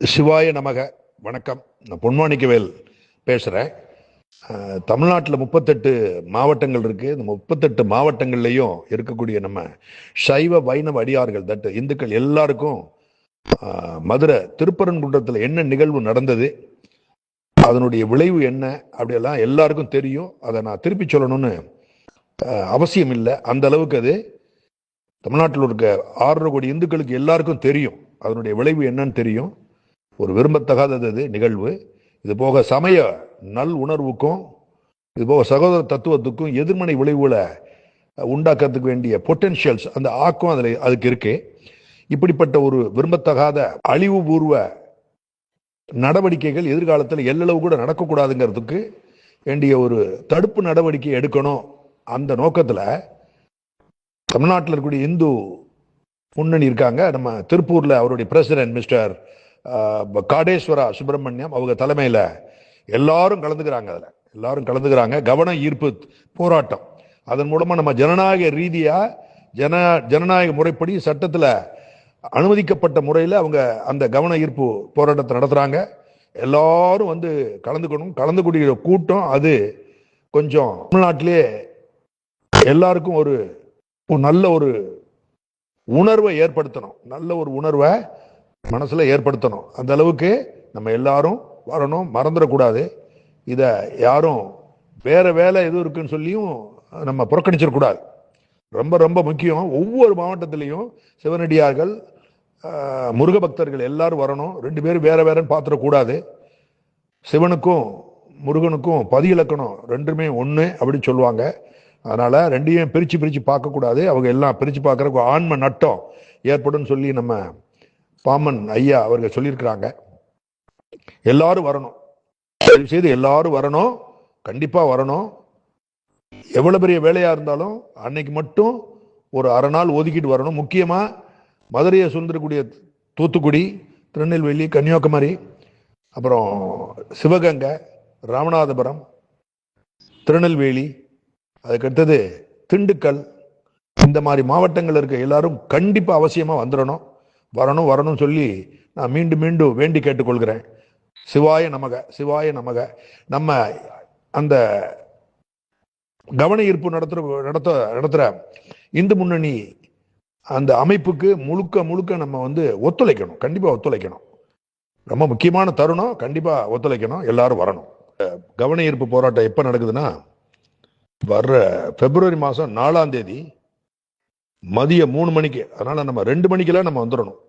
சிவாய நமக. வணக்கம். நான் பொன்மாணிக்கவேல் பேசுகிறேன். தமிழ்நாட்டில் 38 மாவட்டங்கள் இருக்குது. இந்த 38 மாவட்டங்கள்லையும் இருக்கக்கூடிய நம்ம சைவ வைணவ அடியார்கள் இந்துக்கள் எல்லாருக்கும் மதுரை திருப்பரங்குன்றத்தில் என்ன நிகழ்வு நடந்தது, அதனுடைய விளைவு என்ன, அப்படியெல்லாம் எல்லாருக்கும் தெரியும். அதை நான் திருப்பி சொல்லணும்னு அவசியம் இல்லை. அந்த அளவுக்கு அது தமிழ்நாட்டில் இருக்க 6.5 கோடி இந்துக்களுக்கு எல்லாருக்கும் தெரியும். அதனுடைய விளைவு என்னன்னு தெரியும். ஒரு விரும்பத்தகாதது நிகழ்வு. இது போக சமய நல் உணர்வுக்கும் இது போக சகோதர தத்துவத்துக்கும் எதிர்மனை விளைவுகளை உண்டாக்குறதுக்கு வேண்டிய பொட்டென்ஷியல்ஸ், அந்த ஆக்கம் அதுக்கு இருக்கு. இப்படிப்பட்ட ஒரு விரும்பத்தகாத அழிவுபூர்வ நடவடிக்கைகள் எதிர்காலத்தில் எல்லளவு கூட நடக்கக்கூடாதுங்கிறதுக்கு வேண்டிய ஒரு தடுப்பு நடவடிக்கை எடுக்கணும். அந்த நோக்கத்தில் தமிழ்நாட்டில் இருக்கக்கூடிய இந்து முன்னணி இருக்காங்க. நம்ம திருப்பூர்ல அவருடைய பிரசிடென்ட் மிஸ்டர் காடேஸ்வரா சுப்பிரமணியம் அவங்க தலைமையில் எல்லாரும் கலந்துக்கிறாங்க. கவன ஈர்ப்பு போராட்டம், அதன் மூலமா நம்ம ஜனநாயக ரீதியா ஜனநாயக முறைப்படி சட்டத்தில் அனுமதிக்கப்பட்ட முறையில் அவங்க அந்த கவன ஈர்ப்பு போராட்டத்தை நடத்துறாங்க. எல்லாரும் வந்து கலந்துக்கூடிய கூட்டம் அது கொஞ்சம் தமிழ்நாட்டிலே எல்லாருக்கும் ஒரு நல்ல ஒரு உணர்வை ஏற்படுத்தணும், நல்ல ஒரு உணர்வை மனசுல ஏற்படுத்தணும். அந்த அளவுக்கு நம்ம எல்லாரும் வரணும், மறந்துடக்கூடாது. இதை யாரும் வேற வேலை எதுவும் இருக்குன்னு சொல்லியும் நம்ம புறக்கணிச்சிடக்கூடாது. ரொம்ப ரொம்ப முக்கியம். ஒவ்வொரு மாவட்டத்திலையும் சிவனடியார்கள் முருக பக்தர்கள் எல்லாரும் வரணும். 2 பேரும் வேற வேறன்னு பார்த்துடக்கூடாது. சிவனுக்கும் முருகனுக்கும் 10 இலக்கணம் 2மே ஒன்று அப்படின்னு சொல்லுவாங்க. அதனால 2ஐயும் பிரிச்சு பார்க்கக்கூடாது. அவங்க எல்லாம் பிரிச்சு பார்க்கறதுக்கு ஆன்ம நட்டம் ஏற்படும் சொல்லி நம்ம பாமன் ஐயா அவர்கள் சொல்லியிருக்கிறாங்க. எல்லாரும் வரணும், செய்து எல்லாரும் வரணும், கண்டிப்பா வரணும். எவ்வளவு பெரிய வேலையா இருந்தாலும் அன்னைக்கு மட்டும் ஒரு அரை நாள் ஒதுக்கிட்டு வரணும். முக்கியமா மதுரையை சூழ்ந்திருக்கக்கூடிய தூத்துக்குடி, திருநெல்வேலி, கன்னியாகுமரி, அப்புறம் சிவகங்கை, ராமநாதபுரம், திருநெல்வேலி, அதுக்கடுத்தது திண்டுக்கல், இந்த மாதிரி மாவட்டங்கள் இருக்க எல்லாரும் கண்டிப்பா அவசியமா வந்துடணும். வரணும் சொல்லி நான் மீண்டும் வேண்டி கேட்டுக்கொள்கிறேன். சிவாய நமக. நம்ம அந்த கவன ஈர்ப்பு நடத்துற இந்து முன்னணி அந்த அமைப்புக்கு முழுக்க நம்ம வந்து ஒத்துழைக்கணும், கண்டிப்பா ஒத்துழைக்கணும். ரொம்ப முக்கியமான தருணம், கண்டிப்பா ஒத்துழைக்கணும், எல்லாரும் வரணும். கவன ஈர்ப்பு போராட்டம் எப்ப நடக்குதுன்னா வர்ற பிப்ரவரி மாதம் 4ஆம் தேதி மதியம் 3 மணிக்கு. அதனால நம்ம 2 மணிக்கெல்லாம் நம்ம வந்துடணும்.